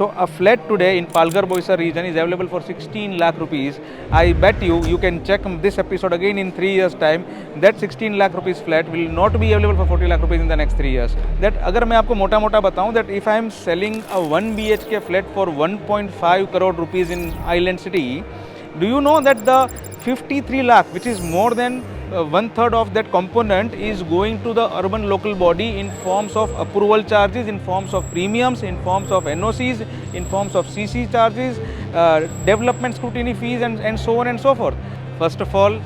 So a flat today in Palghar Boisar region is available for 16 lakh rupees. I bet you can check this episode again in 3 years time. That 16 lakh rupees flat will not be available for 40 lakh rupees in the next 3 years. That अगर मैं आपको मोटा मोटा बताऊं that if I am selling a 1 BHK flat for 1.5 crore rupees in Island City, do you know that the 53 lakh, which is more than one third of that component, is going to the urban local body in forms of approval charges, in forms of premiums, in forms of NOCs, in forms of CC charges, development scrutiny fees, and so on and so forth. First of all,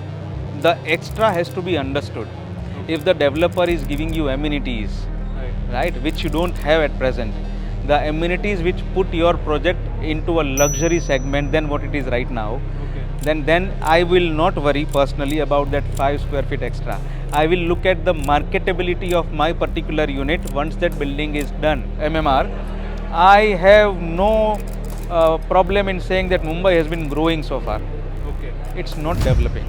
the extra has to be understood. If the developer is giving you amenities, right, which you don't have at present, the amenities which put your project into a luxury segment than what it is right now, then I will not worry personally about that 5 square feet extra. I will look at the marketability of my particular unit once that building is done, MMR. I have no problem in saying that Mumbai has been growing so far. It's not developing.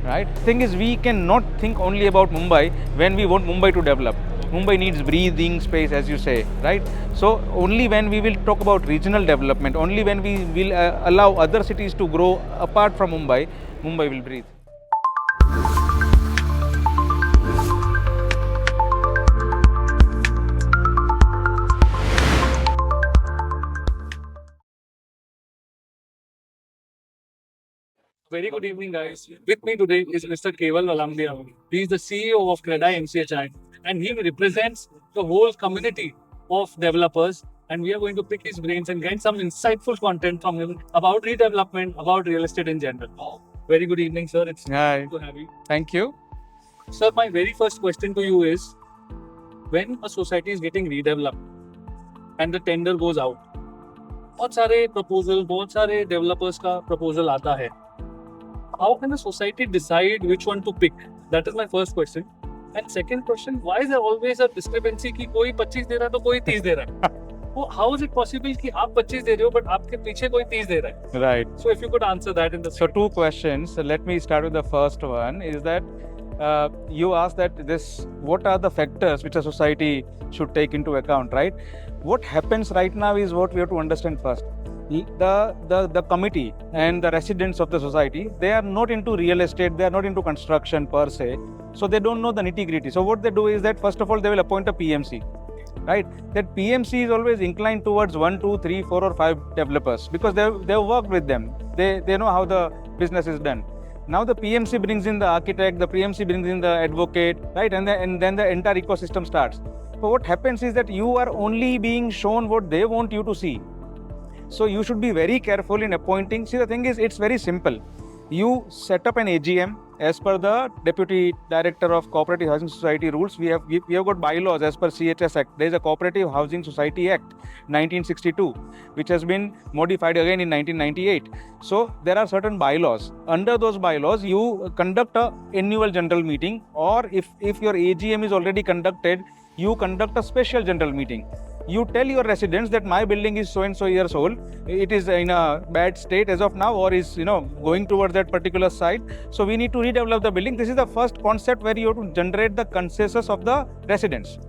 Right? Thing is, we cannot think only about Mumbai when we want Mumbai to develop. Mumbai needs breathing space, as you say, right? So only when we will talk about regional development, only when we will allow other cities to grow apart from Mumbai, Mumbai will breathe. Very good evening, guys. With me today is Mr. Keval Valambhia. He is the CEO of CREDAI-MCHI, and he represents the whole community of developers. And we are going to pick his brains and get some insightful content from him about redevelopment, about real estate in general. Very good evening, sir. It's Hi. good to have you. Thank you. Sir, my very first question to you is, when a society is getting redeveloped and the tender goes out, बहुत सारे proposal, बहुत सारे developers का proposal आता है. How can the society decide which one to pick? That is my first question. And second question, why is there always a discrepancy कि कोई 25 दे रहा है तो कोई 30 दे रहा है? So how is it possible कि आप 25 दे रहे हो but आपके पीछे कोई 30 दे रहा है? Right. So if you could answer that in the So 2 questions. So let me start with the first one. Is that you asked that what are the factors which a society should take into account, right? What happens right now is what we have to understand first. The committee and the residents of the society, they are not into real estate, they are not into construction per se, so they don't know the nitty-gritty. So what they do is that first of all they will appoint a PMC, right? That PMC is always inclined towards 1, 2, 3, 4 or 5 developers because they've worked with them, they know how the business is done. Now the PMC brings in the architect, the PMC brings in the advocate, right? And then the entire ecosystem starts. So what happens is that you are only being shown what they want you to see. So you should be very careful in appointing. See, the thing is, it's very simple. You set up an AGM as per the Deputy Director of Cooperative Housing Society rules. We have got bylaws as per CHS Act. There is a Cooperative Housing Society Act 1962, which has been modified again in 1998. So there are certain bylaws. Under those bylaws, you conduct a annual general meeting, or if your AGM is already conducted, you conduct a special general meeting. You tell your residents that my building is so and so years old, it is in a bad state as of now, or is going towards that particular site, so we need to redevelop the building. This is the first concept where you have to generate the consensus of the residents.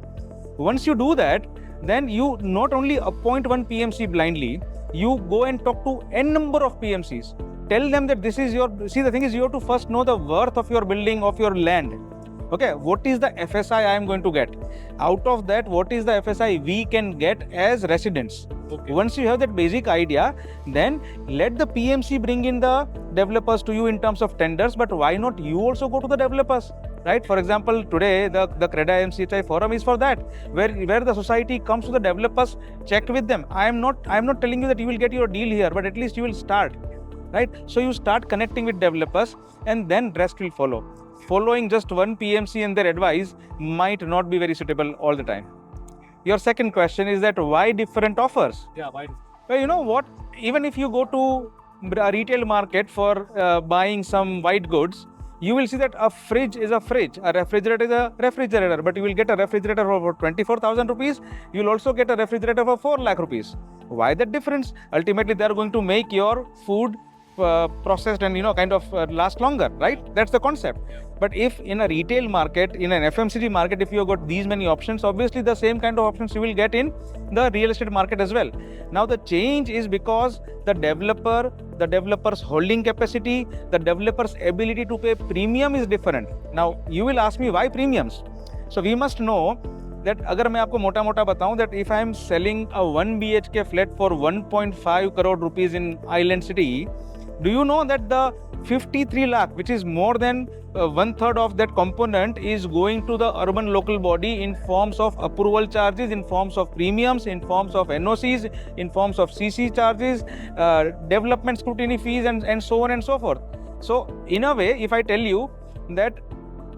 Once you do that, then you not only appoint one PMC blindly, you go and talk to n number of PMCs. Tell them that this is your, see, the thing is, you have to first know the worth of your building, of your land. Okay, what is the FSI I am going to get? Out of that, what is the FSI we can get as residents? Okay. Once you have that basic idea, then let the PMC bring in the developers to you in terms of tenders, but why not you also go to the developers? Right? For example, today the CREDAI-MCHI forum is for that, where the society comes to the developers, check with them. I am not telling you that you will get your deal here, but at least you will start. Right? So you start connecting with developers, and then rest will follow. Following just one PMC and their advice might not be very suitable all the time. Your second question is that why different offers? Yeah, why? Well, you know what? Even if you go to a retail market for buying some white goods, you will see that a fridge is a fridge, a refrigerator is a refrigerator, but you will get a refrigerator for 24,000 rupees. You will also get a refrigerator for 4 lakh rupees. Why that difference? Ultimately, they are going to make your food processed and kind of last longer, right? That's the concept. But if in a retail market, in an FMCG market, if you have got these many options, obviously the same kind of options you will get in the real estate market as well. Now the change is because the developer's holding capacity, the developer's ability to pay premium is different. Now you will ask me why premiums. So we must know that अगर मैं आपको मोटा मोटा बताऊं that if I am selling a 1 BHK flat for 1.5 crore rupees in Island City, do you know that the 53 lakh, which is more than one third of that component, is going to the urban local body in forms of approval charges, in forms of premiums, in forms of NOCs, in forms of CC charges, development scrutiny fees, and so on and so forth. So in a way, if I tell you that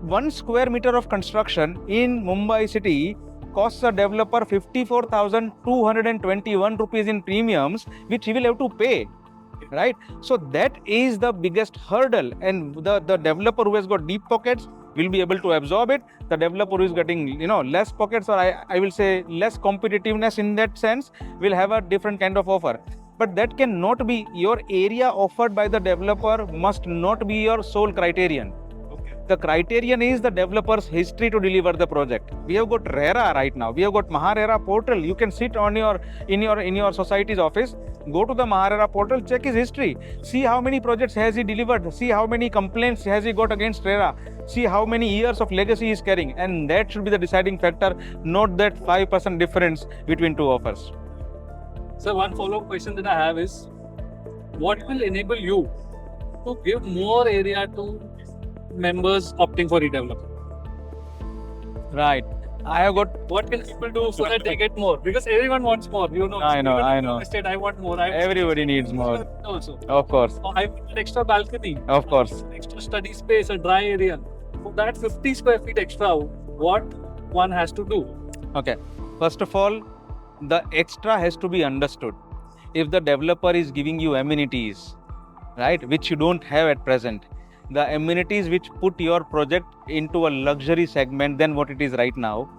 1 square meter of construction in Mumbai city costs a developer 54,221 rupees in premiums, which he will have to pay, right? So that is the biggest hurdle, and the developer who has got deep pockets will be able to absorb it. The developer who is getting less pockets, or I will say less competitiveness in that sense, will have a different kind of offer. But that cannot be your area offered by the developer, must not be your sole criterion. The criterion is the developer's history to deliver the project. We have got RERA right now. We have got MahaRERA portal. You can sit on in your society's office, go to the MahaRERA portal, check his history, see how many projects has he delivered, see how many complaints has he got against RERA, see how many years of legacy he is carrying, and that should be the deciding factor, not that 5% difference between two offers. So one follow-up question that I have is, what will enable you to give more area to members opting for redevelopment? Right. I have got. What can people do so that they get more? Because everyone wants more. I know. Instead, I want more. Everybody needs more. Also. Of course. I want an extra balcony. Of course. An extra study space, a dry area. For that 50 square feet extra, what one has to do? Okay. First of all, the extra has to be understood. If the developer is giving you amenities, right, which you don't have at present, the amenities which put your project into a luxury segment than what it is right now,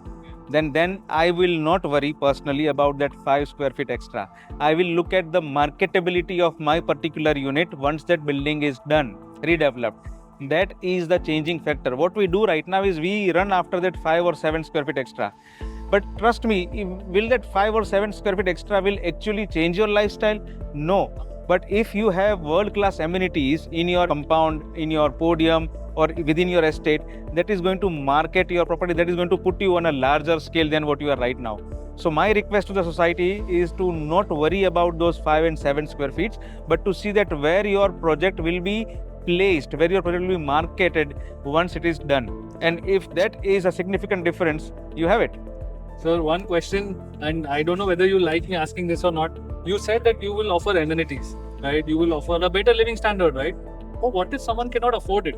then I will not worry personally about that 5 square feet extra. I will look at the marketability of my particular unit once that building is done, redeveloped. That is the changing factor. What we do right now is we run after that 5 or 7 square feet extra. But trust me, will that 5 or 7 square feet extra will actually change your lifestyle? No. But if you have world-class amenities in your compound, in your podium, or within your estate, that is going to market your property, that is going to put you on a larger scale than what you are right now. So my request to the society is to not worry about those 5 and 7 square feet, but to see that where your project will be placed, where your project will be marketed once it is done. And if that is a significant difference, you have it. Sir, one question, and I don't know whether you like me asking this or not. You said that you will offer amenities, right? You will offer a better living standard, right? But what if someone cannot afford it?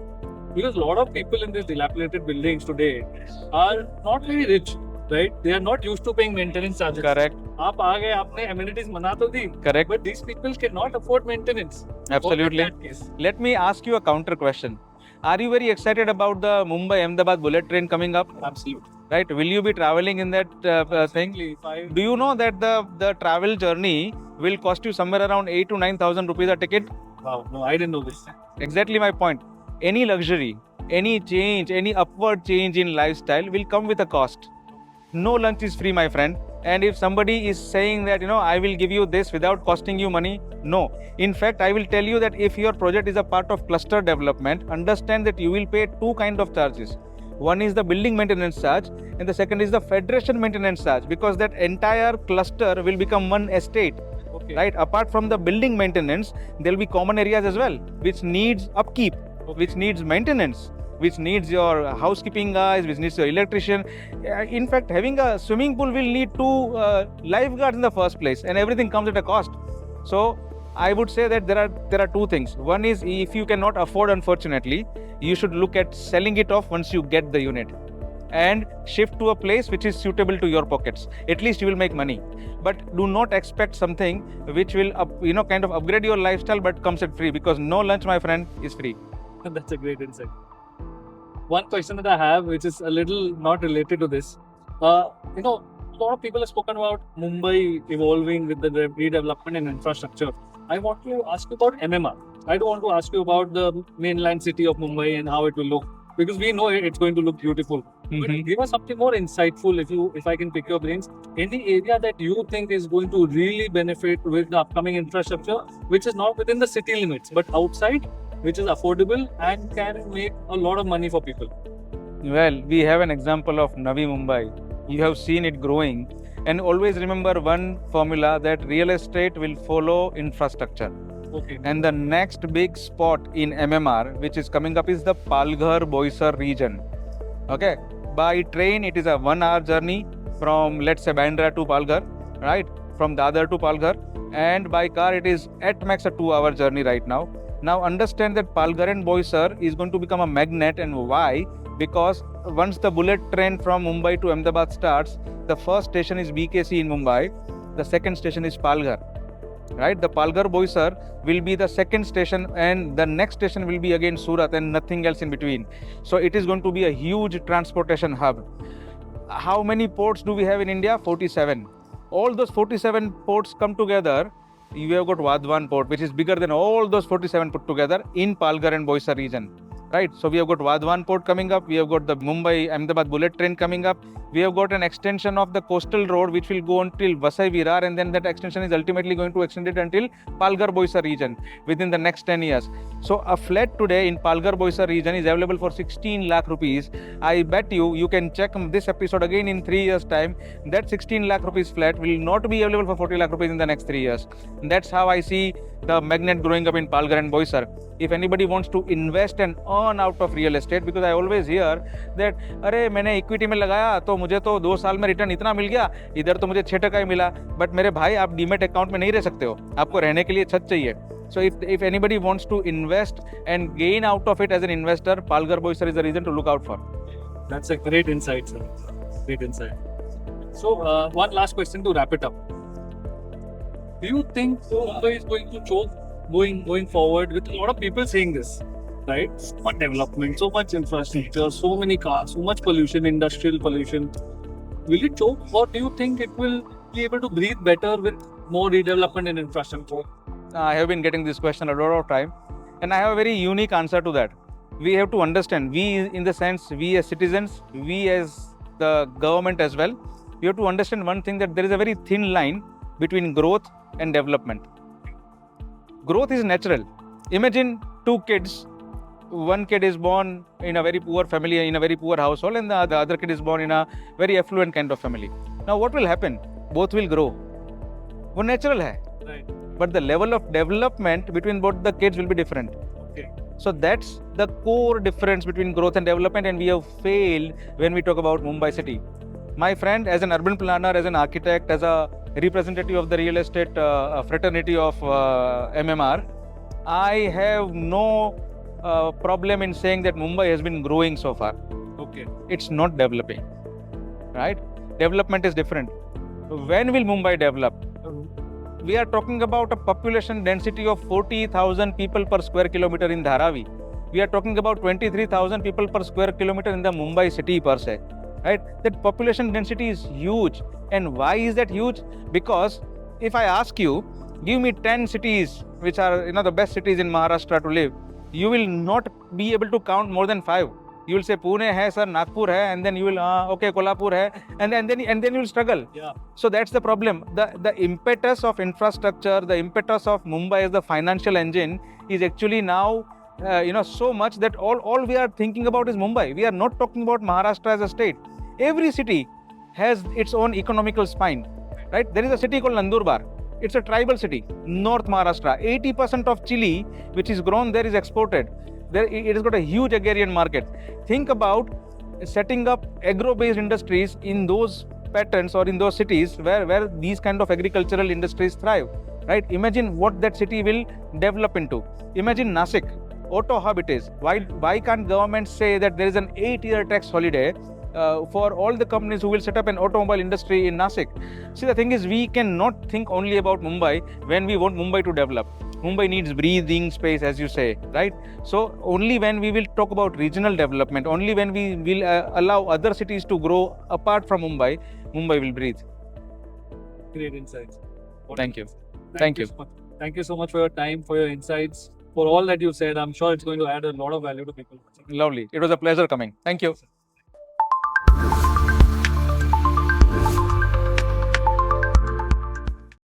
Because a lot of people in these dilapidated buildings today are not very rich, right? They are not used to paying maintenance charges. Correct. आप आ गए, आपने amenities बना तो दी. Correct. But these people cannot afford maintenance. Absolutely. What in that case? Let me ask you a counter question. Are you very excited about the Mumbai-Ahmedabad bullet train coming up? Absolutely. Right? Will you be traveling in that thing? Do you know that the travel journey will cost you somewhere around 8,000 to 9,000 rupees a ticket? Wow, no, I didn't know this. Exactly my point. Any luxury, any change, any upward change in lifestyle will come with a cost. No lunch is free, my friend. And if somebody is saying that, I will give you this without costing you money, no. In fact, I will tell you that if your project is a part of cluster development, understand that you will pay two kinds of charges. One is the building maintenance charge, and the second is the federation maintenance charge, because that entire cluster will become one estate. Okay. Right? Apart from the building maintenance, there will be common areas as well, which needs upkeep, which needs maintenance, which needs your housekeeping guys, which needs your electrician. In fact, having a swimming pool will need two lifeguards in the first place, and everything comes at a cost. So I would say that there are two things. One is, if you cannot afford, unfortunately, you should look at selling it off once you get the unit and shift to a place which is suitable to your pockets. At least you will make money. But do not expect something which will kind of upgrade your lifestyle but comes at free, because no lunch, my friend, is free. That's a great insight. One question that I have, which is a little not related to this. A lot of people have spoken about Mumbai evolving with the redevelopment and infrastructure. I want to ask you about MMR. I don't want to ask you about the mainland city of Mumbai and how it will look, because we know it's going to look beautiful. But give us something more insightful, if I can pick your brains. Any area that you think is going to really benefit with the upcoming infrastructure, which is not within the city limits, but outside, which is affordable and can make a lot of money for people. Well, we have an example of Navi Mumbai. You have seen it growing. And always remember one formula, that real estate will follow infrastructure. Okay. And the next big spot in MMR, which is coming up, is the Palghar Boisar region. Okay. By train, it is a 1 hour journey from, let's say, Bandra to Palghar, right? From Dadar to Palghar. And by car, it is at max a 2 hour journey right now. Now understand that Palghar and Boisar is going to become a magnet. And why? Because once the bullet train from Mumbai to Ahmedabad starts, the first station is BKC in Mumbai, the second station is Palghar, right? The Palghar Boisar will be the second station, and the next station will be again Surat, and nothing else in between. So it is going to be a huge transportation hub. How many ports do we have in India? 47. All those 47 ports come together. You have got Vadhavan port, which is bigger than all those 47 put together in Palghar and Boisar region. Right, so we have got Vadhavan port coming up, we have got the Mumbai Ahmedabad bullet train coming up, we have got an extension of the coastal road which will go until Vasai Virar, and then that extension is ultimately going to extend it until Palghar Boisar region within the next 10 years. So a flat today in Palghar Boisar region is available for 16 lakh rupees. I bet you can check this episode again in 3 years time, that 16 lakh rupees flat will not be available for 40 lakh rupees in the next 3 years. And that's how I see the magnet growing up in Palghar and Boisar. If anybody wants to invest and earn out of real estate, because I always hear that, अरे मैंने equity में लगाया तो मुझे तो 2 साल में return इतना मिल गया, इधर तो मुझे 6% ही मिला. बट मेरे भाई, आप डीमेट अकाउंट में नहीं रह सकते हो, आपको रहने के लिए छत चाहिए. So if anybody wants to invest and gain out of it as an investor, Palghar Boisar is the reason to look out for. That's a great insight, sir. Great insight. So one last question to wrap it up. Do you think Mumbai is going to choke going forward, with a lot of people saying this, right? So much development, so much infrastructure, so many cars, so much pollution, industrial pollution. Will it choke, or do you think it will be able to breathe better with more redevelopment and infrastructure? I have been getting this question a lot of time, and I have a very unique answer to that. We have to understand, we in the sense, we as citizens, we as the government as well, we have to understand one thing, that there is a very thin line between growth and development. Growth is natural. Imagine 2 kids. One kid is born in a very poor family, in a very poor household, and the other kid is born in a very affluent kind of family. Now what will happen? Both will grow. वो natural है. Right. But the level of development between both the kids will be different. Okay. So that's the core difference between growth and development, and we have failed when we talk about Mumbai city. My friend, as an urban planner, as an architect, as a representative of the real estate fraternity of MMR, I have no problem in saying that Mumbai has been growing so far. Okay. It's not developing, right? Development is different. When will Mumbai develop? We are talking about a population density of 40,000 people per square kilometer in Dharavi. We are talking about 23,000 people per square kilometer in the Mumbai city per se. Right? That population density is huge. And why is that huge? Because if I ask you, give me 10 cities which are the best cities in Maharashtra to live, you will not be able to count more than 5. You will say Pune hai, sir, Nagpur hai, and then you will okay, Kolhapur hai, and then you will struggle. Yeah. So that's the problem. The impetus of infrastructure, the impetus of Mumbai as the financial engine is actually now so much that all we are thinking about is Mumbai. We are not talking about Maharashtra as a state. Every city has its own economical spine, right? There is a city called Nandurbar. It's a tribal city, North Maharashtra. 80% of chili which is grown there is exported. It has got a huge agrarian market. Think about setting up agro-based industries in those patterns or in those cities where these kind of agricultural industries thrive, right? Imagine what that city will develop into. Imagine Nasik, auto hub it is. Why can't government say that there is an 8-year tax holiday for all the companies who will set up an automobile industry in Nasik? See, the thing is, we cannot think only about Mumbai when we want Mumbai to develop. Mumbai needs breathing space, as you say, right? So only when we will talk about regional development, only when we will allow other cities to grow apart from Mumbai, Mumbai will breathe. Great insights. Thank you. Thank you. So much. Thank you so much for your time, for your insights, for all that you said. I'm sure it's going to add a lot of value to people. Lovely. It was a pleasure coming. Thank you.